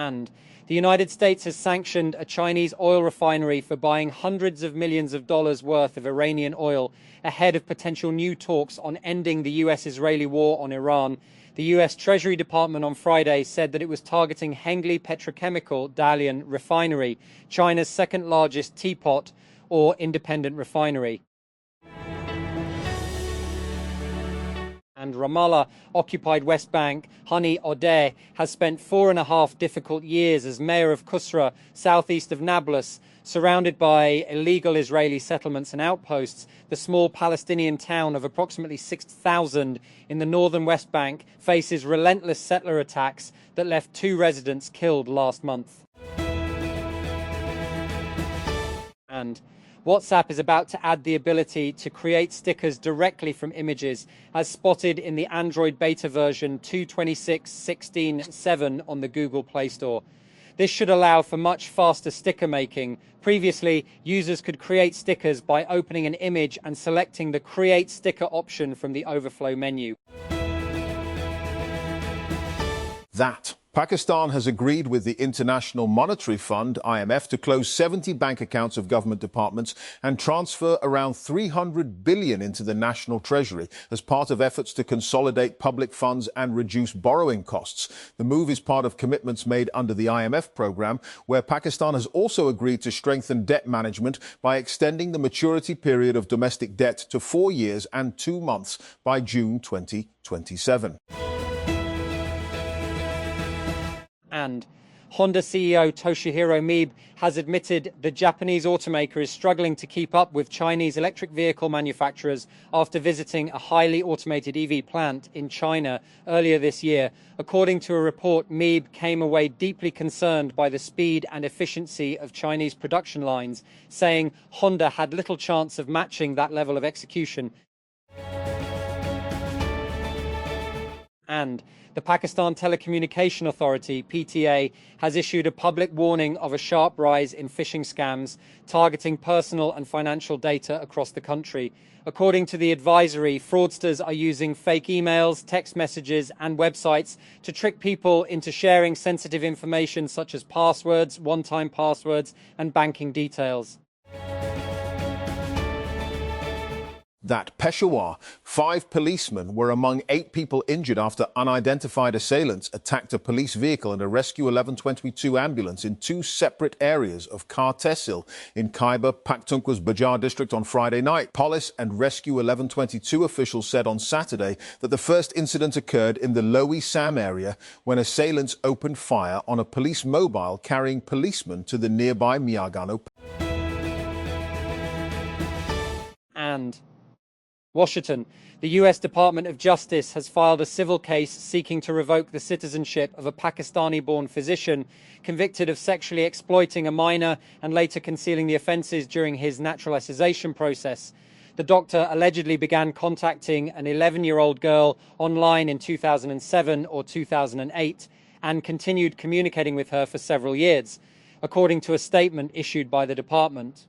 And the United States has sanctioned a Chinese oil refinery for buying hundreds of millions of dollars worth of Iranian oil ahead of potential new talks on ending the US-Israeli war on Iran. The US Treasury Department on Friday said that it was targeting Hengli Petrochemical Dalian refinery, China's second largest teapot or independent refinery. And Ramallah-occupied West Bank, Hani Odeh, has spent 4.5 difficult years as mayor of Qusra, southeast of Nablus. Surrounded by illegal Israeli settlements and outposts, the small Palestinian town of approximately 6,000 in the northern West Bank faces relentless settler attacks that left 2 residents killed last month. And WhatsApp is about to add the ability to create stickers directly from images, as spotted in the Android beta version 2.26.16.7 on the Google Play Store. This should allow for much faster sticker making. Previously, users could create stickers by opening an image and selecting the Create Sticker option from the overflow menu. Pakistan has agreed with the International Monetary Fund, IMF, to close 70 bank accounts of government departments and transfer around $300 billion into the national treasury as part of efforts to consolidate public funds and reduce borrowing costs. The move is part of commitments made under the IMF program, where Pakistan has also agreed to strengthen debt management by extending the maturity period of domestic debt to 4 years and 2 months by June 2027. And Honda CEO Toshihiro Mibe has admitted the Japanese automaker is struggling to keep up with Chinese electric vehicle manufacturers after visiting a highly automated EV plant in China earlier this year. According to a report, Mibe came away deeply concerned by the speed and efficiency of Chinese production lines, saying Honda had little chance of matching that level of execution. And the Pakistan Telecommunication Authority, PTA, has issued a public warning of a sharp rise in phishing scams targeting personal and financial data across the country. According to the advisory, fraudsters are using fake emails, text messages, and websites to trick people into sharing sensitive information such as passwords, one-time passwords, and banking details. Peshawar, 5 policemen were among 8 people injured after unidentified assailants attacked a police vehicle and a Rescue 1122 ambulance in 2 separate areas of Kar Tehsil in Khyber Pakhtunkhwa's Bajar district on Friday night. Police and Rescue 1122 officials said on Saturday that the first incident occurred in the Lowi Sam area when assailants opened fire on a police mobile carrying policemen to the nearby Miagano. And Washington. The U.S. Department of Justice has filed a civil case seeking to revoke the citizenship of a Pakistani-born physician convicted of sexually exploiting a minor and later concealing the offences during his naturalization process. The doctor allegedly began contacting an 11-year-old girl online in 2007 or 2008 and continued communicating with her for several years, according to a statement issued by the department.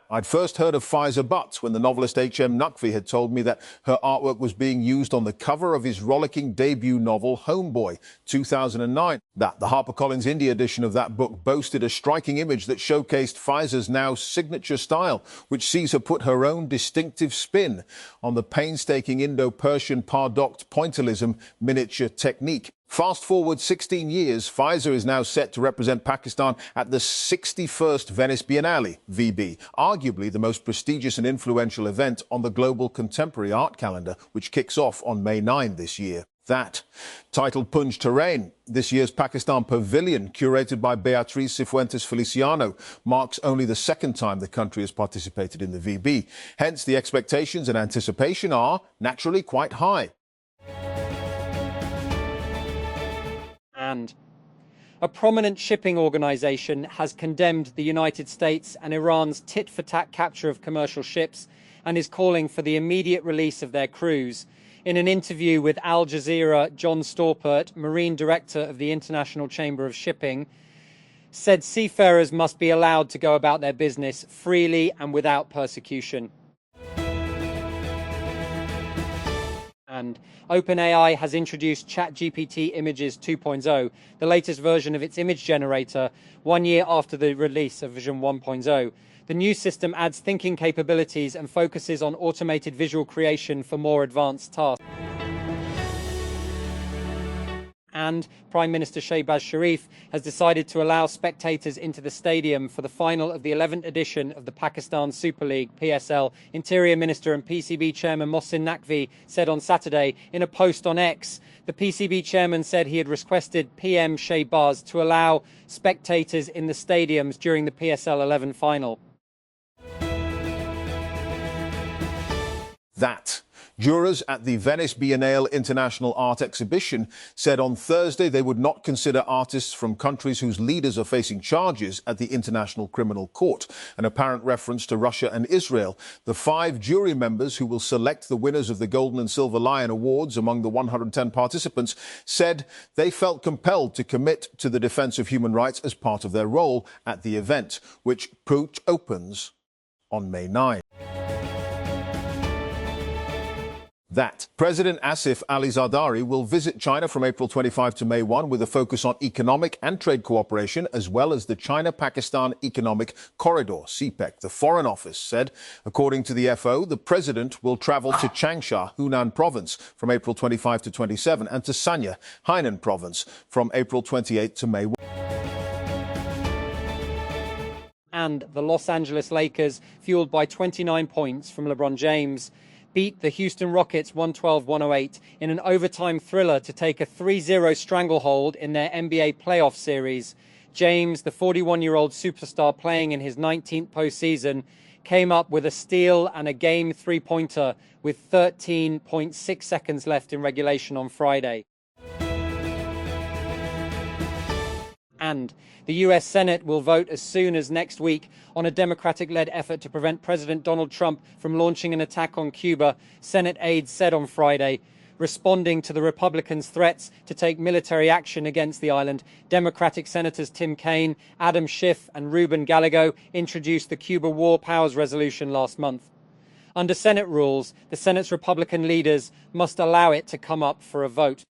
I'd first heard of Pfizer Butts when the novelist H.M. Naqvi had told me that her artwork was being used on the cover of his rollicking debut novel, Homeboy, 2009. The HarperCollins India edition of that book boasted a striking image that showcased Pfizer's now signature style, which sees her put her own distinctive spin on the painstaking Indo-Persian pardocked pointillism miniature technique. Fast forward 16 years, Pfizer is now set to represent Pakistan at the 61st Venice Biennale, VB, arguably the most prestigious and influential event on the global contemporary art calendar, which kicks off on May 9 this year. Titled Punj Terrain, this year's Pakistan Pavilion, curated by Beatriz Cifuentes Feliciano, marks only the 2nd time the country has participated in the VB. Hence, the expectations and anticipation are naturally quite high. And a prominent shipping organization has condemned the United States and Iran's tit-for-tat capture of commercial ships and is calling for the immediate release of their crews. In an interview with Al Jazeera, John Storpert, Marine Director of the International Chamber of Shipping, said seafarers must be allowed to go about their business freely and without persecution. And OpenAI has introduced ChatGPT Images 2.0, the latest version of its image generator, 1 year after the release of version 1.0. The new system adds thinking capabilities and focuses on automated visual creation for more advanced tasks. And Prime Minister Shehbaz Sharif has decided to allow spectators into the stadium for the final of the 11th edition of the Pakistan Super League (PSL). Interior Minister and PCB Chairman Mohsin Naqvi said on Saturday in a post on X. The PCB chairman said he had requested PM Shehbaz to allow spectators in the stadiums during the PSL 11 final. That. Jurors at the Venice Biennale International Art Exhibition said on Thursday they would not consider artists from countries whose leaders are facing charges at the International Criminal Court, an apparent reference to Russia and Israel. The 5 jury members who will select the winners of the Golden and Silver Lion Awards among the 110 participants said they felt compelled to commit to the defense of human rights as part of their role at the event, which opens on May 9. That President Asif Ali Zardari will visit China from April 25 to May 1 with a focus on economic and trade cooperation, as well as the China-Pakistan Economic Corridor, CPEC, the Foreign Office said. According to the FO, the president will travel to Changsha, Hunan Province, from April 25 to 27, and to Sanya, Hainan Province, from April 28 to May 1. And the Los Angeles Lakers, fueled by 29 points from LeBron James, beat the Houston Rockets 112-108 in an overtime thriller to take a 3-0 stranglehold in their NBA playoff series. James, the 41-year-old superstar playing in his 19th postseason, came up with a steal and a game three-pointer with 13.6 seconds left in regulation on Friday. And the US Senate will vote as soon as next week on a Democratic-led effort to prevent President Donald Trump from launching an attack on Cuba, Senate aides said on Friday. Responding to the Republicans' threats to take military action against the island, Democratic Senators Tim Kaine, Adam Schiff and Ruben Gallego introduced the Cuba War Powers Resolution last month. Under Senate rules, the Senate's Republican leaders must allow it to come up for a vote.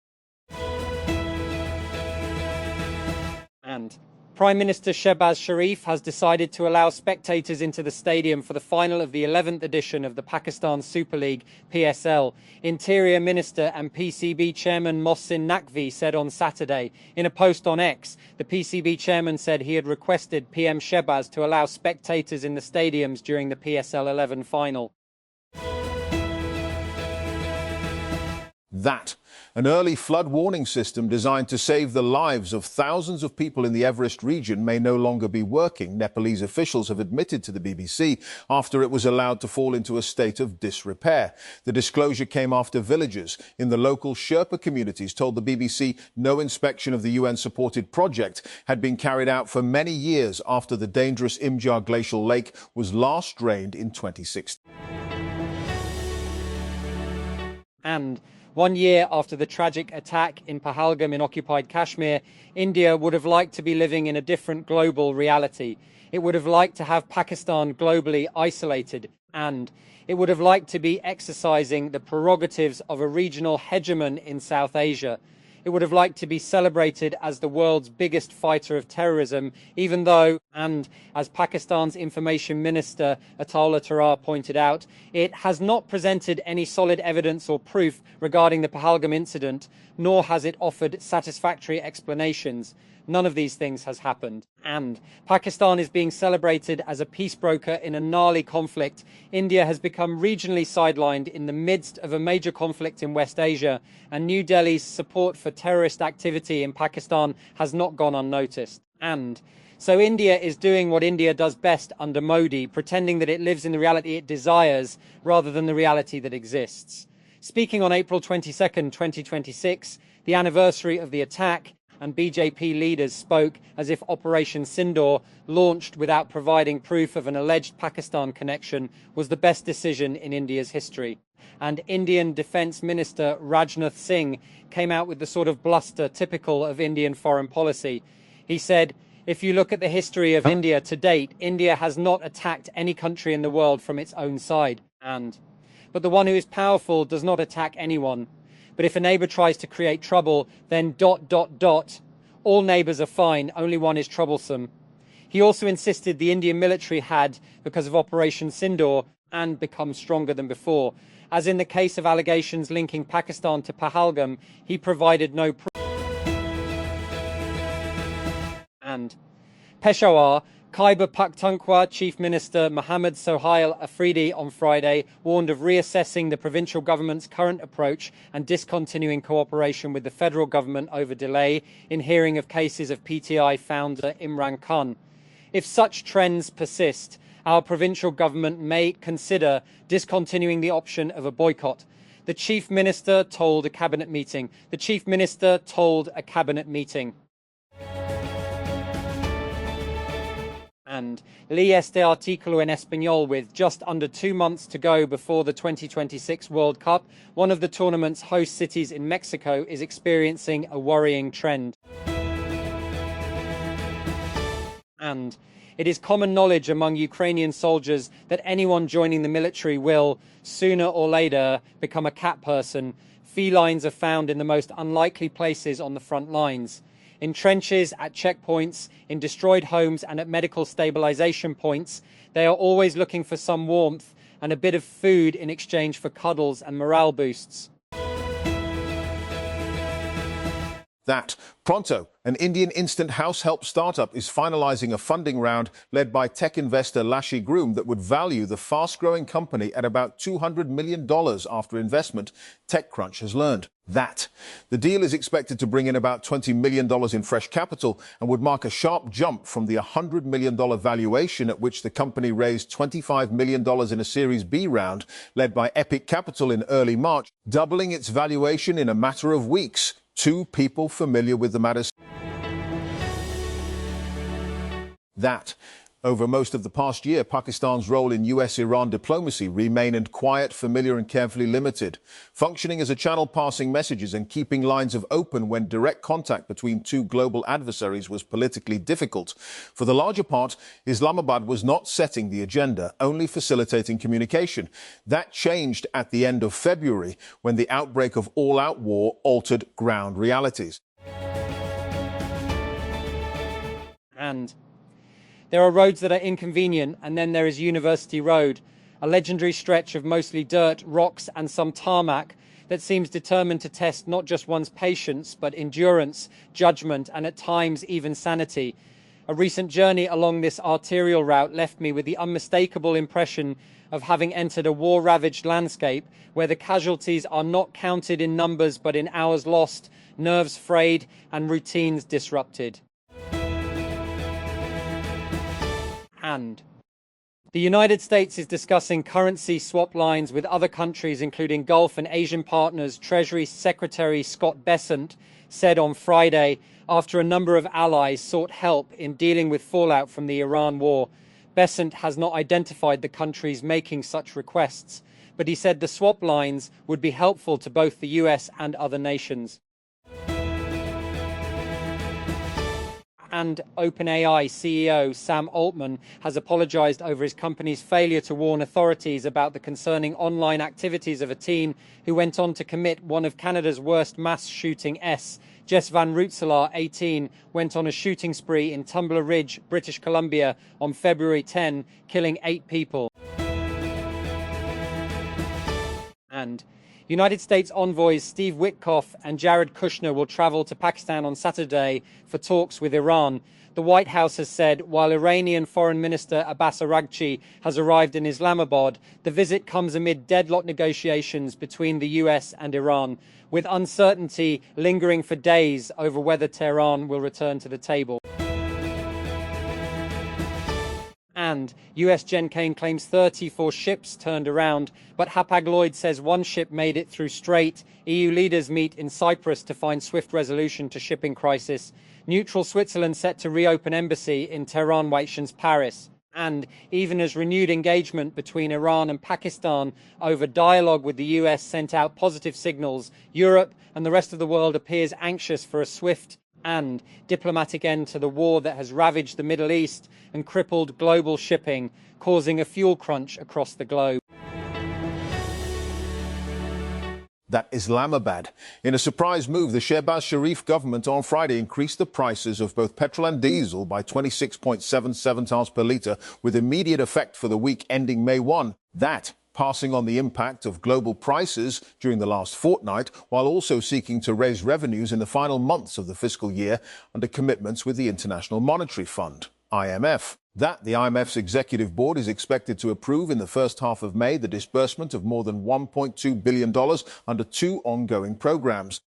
And Prime Minister Shehbaz Sharif has decided to allow spectators into the stadium for the final of the 11th edition of the Pakistan Super League (PSL). Interior Minister and PCB Chairman Mohsin Naqvi said on Saturday in a post on X. The PCB chairman said he had requested PM Shehbaz to allow spectators in the stadiums during the PSL 11 final. That. An early flood warning system designed to save the lives of thousands of people in the Everest region may no longer be working, Nepalese officials have admitted to the BBC after it was allowed to fall into a state of disrepair. The disclosure came after villagers in the local Sherpa communities told the BBC no inspection of the UN-supported project had been carried out for many years after the dangerous Imjar glacial lake was last drained in 2016. And 1 year after the tragic attack in Pahalgam in occupied Kashmir, India would have liked to be living in a different global reality. It would have liked to have Pakistan globally isolated, and it would have liked to be exercising the prerogatives of a regional hegemon in South Asia. It would have liked to be celebrated as the world's biggest fighter of terrorism, even though, and as Pakistan's Information Minister Ataullah Tarar pointed out, it has not presented any solid evidence or proof regarding the Pahalgam incident, nor has it offered satisfactory explanations. None of these things has happened. And Pakistan is being celebrated as a peace broker in a gnarly conflict. India has become regionally sidelined in the midst of a major conflict in West Asia, and New Delhi's support for terrorist activity in Pakistan has not gone unnoticed. And so India is doing what India does best under Modi, pretending that it lives in the reality it desires rather than the reality that exists. Speaking on April 22nd, 2026, the anniversary of the attack, and BJP leaders spoke as if Operation Sindoor, launched without providing proof of an alleged Pakistan connection, was the best decision in India's history. And Indian Defence Minister Rajnath Singh came out with the sort of bluster typical of Indian foreign policy. He said, "If you look at the history of India to date, India has not attacked any country in the world from its own side." And But the one who is powerful does not attack anyone. But if a neighbor tries to create trouble, then ... All neighbors are fine, only one is troublesome. He also insisted the Indian military had, because of Operation Sindoor, and become stronger than before. As in the case of allegations linking Pakistan to Pahalgam, he provided no proof. And Peshawar, Khyber Pakhtunkhwa Chief Minister Mohammad Sohail Afridi on Friday warned of reassessing the provincial government's current approach and discontinuing cooperation with the federal government over delay in hearing of cases of PTI founder Imran Khan. If such trends persist, our provincial government may consider discontinuing the option of a boycott. The Chief Minister told a cabinet meeting. And leí este artículo en español. With just under 2 months to go before the 2026 World Cup, one of the tournament's host cities in Mexico is experiencing a worrying trend. And it is common knowledge among Ukrainian soldiers that anyone joining the military will, sooner or later, become a cat person. Felines are found in the most unlikely places on the front lines. In trenches, at checkpoints, in destroyed homes and at medical stabilization points, they are always looking for some warmth and a bit of food in exchange for cuddles and morale boosts. That Pronto, an Indian instant house help startup, is finalizing a funding round led by tech investor Lashi Groom that would value the fast-growing company at about $200 million after investment, TechCrunch has learned. That the deal is expected to bring in about $20 million in fresh capital and would mark a sharp jump from the $100 million valuation at which the company raised $25 million in a Series B round led by Epic Capital in early March, doubling its valuation in a matter of weeks. Two people familiar with the matter. That over most of the past year, Pakistan's role in US-Iran diplomacy remained quiet, familiar and carefully limited, functioning as a channel passing messages and keeping lines of open when direct contact between two global adversaries was politically difficult. For the larger part, Islamabad was not setting the agenda, only facilitating communication. That changed at the end of February, when the outbreak of all-out war altered ground realities. And there are roads that are inconvenient, and then there is University Road, a legendary stretch of mostly dirt, rocks and some tarmac that seems determined to test not just one's patience, but endurance, judgment and at times even sanity. A recent journey along this arterial route left me with the unmistakable impression of having entered a war-ravaged landscape where the casualties are not counted in numbers but in hours lost, nerves frayed and routines disrupted. And the United States is discussing currency swap lines with other countries, including Gulf and Asian partners, Treasury Secretary Scott Bessent said on Friday, after a number of allies sought help in dealing with fallout from the Iran war. Bessent has not identified the countries making such requests, but he said the swap lines would be helpful to both the US and other nations. And OpenAI CEO Sam Altman has apologized over his company's failure to warn authorities about the concerning online activities of a teen who went on to commit one of Canada's worst mass shooting. Jess Van Rootselaar, 18, went on a shooting spree in Tumbler Ridge, British Columbia on February 10, killing 8 people. And United States envoys Steve Witkoff and Jared Kushner will travel to Pakistan on Saturday for talks with Iran. The White House has said while Iranian Foreign Minister Abbas Araghchi has arrived in Islamabad, the visit comes amid deadlocked negotiations between the US and Iran, with uncertainty lingering for days over whether Tehran will return to the table. And US Jen Kane claims 34 ships turned around, but Hapag-Lloyd says one ship made it through Strait. EU leaders meet in Cyprus to find swift resolution to shipping crisis. Neutral Switzerland set to reopen embassy in Tehran waits Paris. And even as renewed engagement between Iran and Pakistan over dialogue with the US sent out positive signals, Europe and the rest of the world appears anxious for a swift and diplomatic end to the war that has ravaged the Middle East and crippled global shipping, causing a fuel crunch across the globe. that Islamabad. In a surprise move, the Shehbaz Sharif government on Friday increased the prices of both petrol and diesel by 26.77 cents per litre, with immediate effect for the week ending May 1. That passing on the impact of global prices during the last fortnight, while also seeking to raise revenues in the final months of the fiscal year under commitments with the International Monetary Fund, IMF. That the IMF's executive board is expected to approve in the first half of May the disbursement of more than $1.2 billion under two ongoing programs.